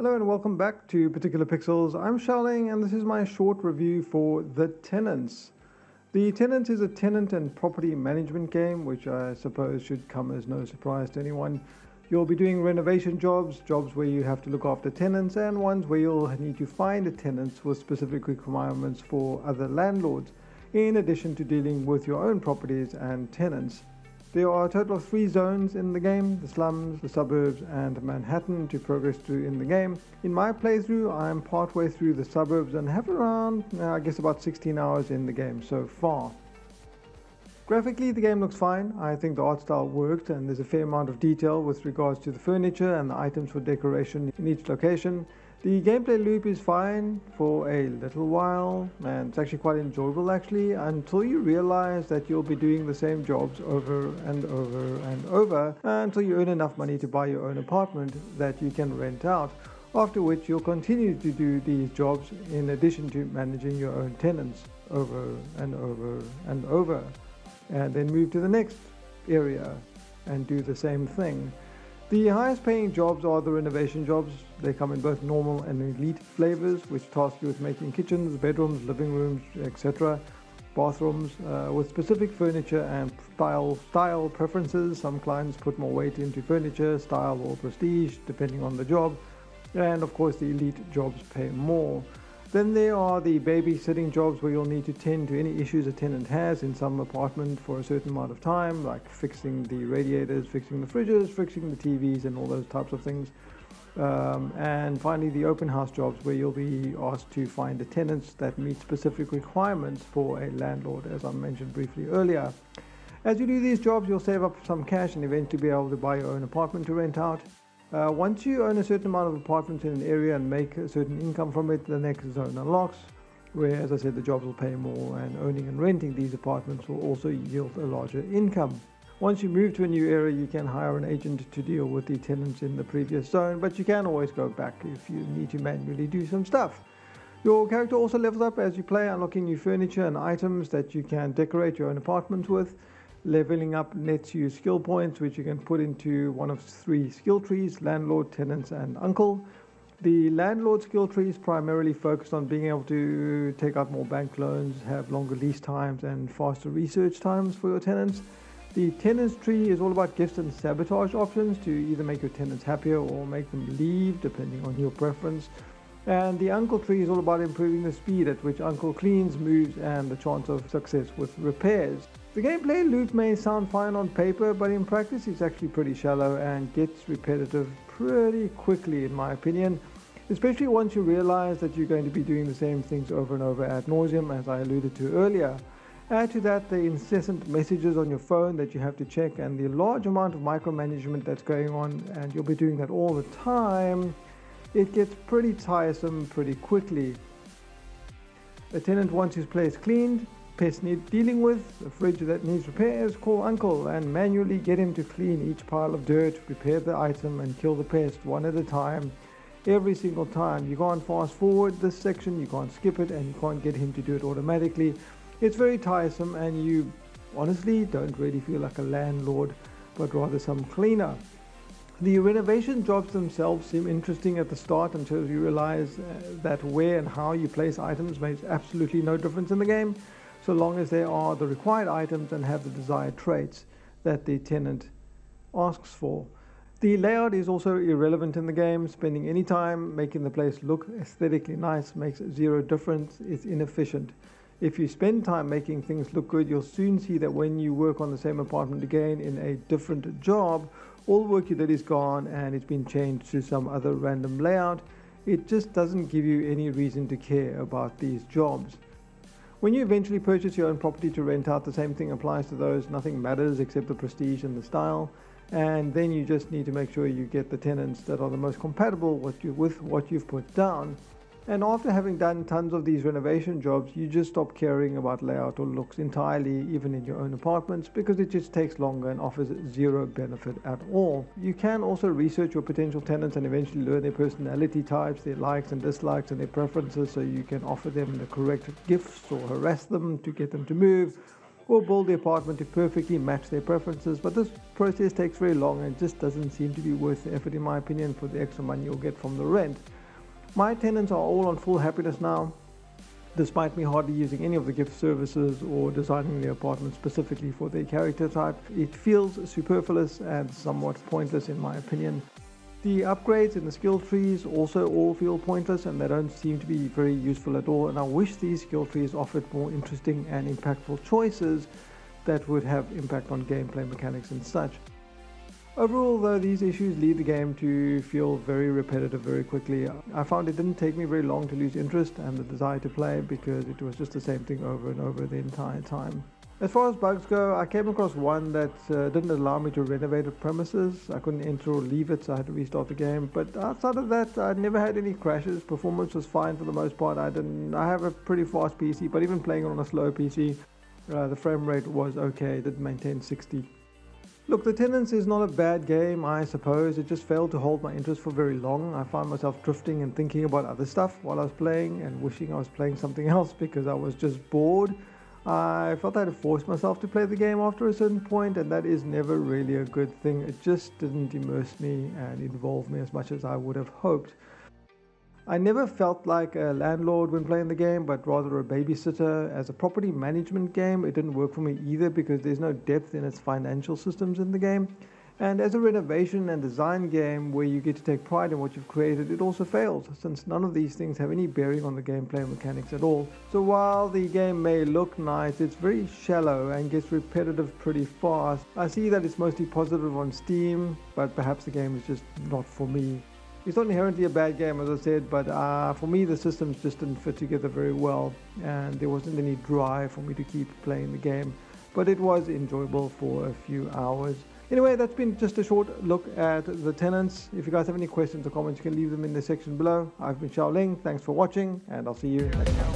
Hello and welcome back to Particular Pixels. I'm Xiaoling and this is my short review for The Tenants. The Tenants is a tenant and property management game, which I suppose should come as no surprise to anyone. You'll be doing renovation jobs where you have to look after tenants, and ones where you'll need to find tenants with specific requirements for other landlords, in addition to dealing with your own properties and tenants. There are a total of 3 zones in the game: the slums, the suburbs and Manhattan to progress through in the game. In my playthrough, I'm partway through the suburbs and have around, I guess about 16 hours in the game so far. Graphically, the game looks fine. I think the art style worked and there's a fair amount of detail with regards to the furniture and the items for decoration in each location. The gameplay loop is fine for a little while, and it's actually quite enjoyable until you realize that you'll be doing the same jobs over and over and over until you earn enough money to buy your own apartment that you can rent out, after which you'll continue to do these jobs in addition to managing your own tenants over and over and over, and then move to the next area and do the same thing. The highest paying jobs are the renovation jobs. They come in both normal and elite flavors, which task you with making kitchens, bedrooms, living rooms, etc., bathrooms, with specific furniture and style preferences. Some clients put more weight into furniture, style or prestige, depending on the job. And of course, the elite jobs pay more. Then there are the babysitting jobs where you'll need to tend to any issues a tenant has in some apartment for a certain amount of time, like fixing the radiators, fixing the fridges, fixing the TVs and all those types of things. And finally, the open house jobs where you'll be asked to find the tenants that meet specific requirements for a landlord, as I mentioned briefly earlier. As you do these jobs, you'll save up some cash and eventually be able to buy your own apartment to rent out. Once you own a certain amount of apartments in an area and make a certain income from it, the next zone unlocks, where, as I said, the jobs will pay more, and owning and renting these apartments will also yield a larger income. Once you move to a new area, you can hire an agent to deal with the tenants in the previous zone, but you can always go back if you need to manually do some stuff. Your character also levels up as you play, unlocking new furniture and items that you can decorate your own apartments with. Leveling up nets you skill points, which you can put into one of 3 skill trees: landlord, tenants and uncle. The landlord skill tree is primarily focused on being able to take out more bank loans, have longer lease times and faster research times for your tenants. The tenants tree is all about gifts and sabotage options to either make your tenants happier or make them leave, depending on your preference. And the uncle tree is all about improving the speed at which uncle cleans, moves and the chance of success with repairs. The gameplay loop may sound fine on paper, but in practice it's actually pretty shallow and gets repetitive pretty quickly, in my opinion, especially once you realize that you're going to be doing the same things over and over ad nauseum, as I alluded to earlier. Add to that the incessant messages on your phone that you have to check and the large amount of micromanagement that's going on, and you'll be doing that all the time. It gets pretty tiresome pretty quickly. A tenant wants his place cleaned, pests need dealing with, a fridge that needs repairs, call uncle and manually get him to clean each pile of dirt, repair the item and kill the pest one at a time, every single time. You can't fast forward this section, you can't skip it, and you can't get him to do it automatically. It's very tiresome and you honestly don't really feel like a landlord, but rather some cleaner. The renovation jobs themselves seem interesting at the start until you realize that where and how you place items makes absolutely no difference in the game, so long as they are the required items and have the desired traits that the tenant asks for. The layout is also irrelevant in the game. Spending any time making the place look aesthetically nice makes zero difference. It's inefficient. If you spend time making things look good, you'll soon see that when you work on the same apartment again in a different job, all the work you did is gone and it's been changed to some other random layout. It just doesn't give you any reason to care about these jobs. When you eventually purchase your own property to rent out, the same thing applies to those. Nothing matters except the prestige and the style. And then you just need to make sure you get the tenants that are the most compatible with what you've put down. And after having done tons of these renovation jobs, you just stop caring about layout or looks entirely, even in your own apartments, because it just takes longer and offers zero benefit at all. You can also research your potential tenants and eventually learn their personality types, their likes and dislikes and their preferences, so you can offer them the correct gifts or harass them to get them to move, or build the apartment to perfectly match their preferences, but this process takes very long and just doesn't seem to be worth the effort in my opinion for the extra money you'll get from the rent. My tenants are all on full happiness now, despite me hardly using any of the gift services or designing the apartment specifically for their character type. It feels superfluous and somewhat pointless in my opinion. The upgrades in the skill trees also all feel pointless and they don't seem to be very useful at all, and I wish these skill trees offered more interesting and impactful choices that would have impact on gameplay mechanics and such. Overall though, these issues lead the game to feel very repetitive very quickly. I found it didn't take me very long to lose interest and the desire to play because it was just the same thing over and over the entire time. As far as bugs go, I came across one that didn't allow me to renovate the premises. I couldn't enter or leave it, so I had to restart the game. But outside of that, I never had any crashes. Performance was fine for the most part. I have a pretty fast PC, but even playing on a slow PC, the frame rate was okay. It did maintain 60. Look, The Tenants is not a bad game, I suppose. It just failed to hold my interest for very long. I found myself drifting and thinking about other stuff while I was playing and wishing I was playing something else because I was just bored. I felt I had to force myself to play the game after a certain point, and that is never really a good thing. It just didn't immerse me and involve me as much as I would have hoped. I never felt like a landlord when playing the game, but rather a babysitter. As a property management game, it didn't work for me either because there's no depth in its financial systems in the game. And as a renovation and design game where you get to take pride in what you've created, it also fails, since none of these things have any bearing on the gameplay mechanics at all. So while the game may look nice, it's very shallow and gets repetitive pretty fast. I see that it's mostly positive on Steam, but perhaps the game is just not for me. It's not inherently a bad game, as I said, but for me the systems just didn't fit together very well, and there wasn't any drive for me to keep playing the game, but it was enjoyable for a few hours. Anyway, that's been just a short look at The Tenants. If you guys have any questions or comments, you can leave them in the section below. I've been Xiao Ling, thanks for watching, and I'll see you next time.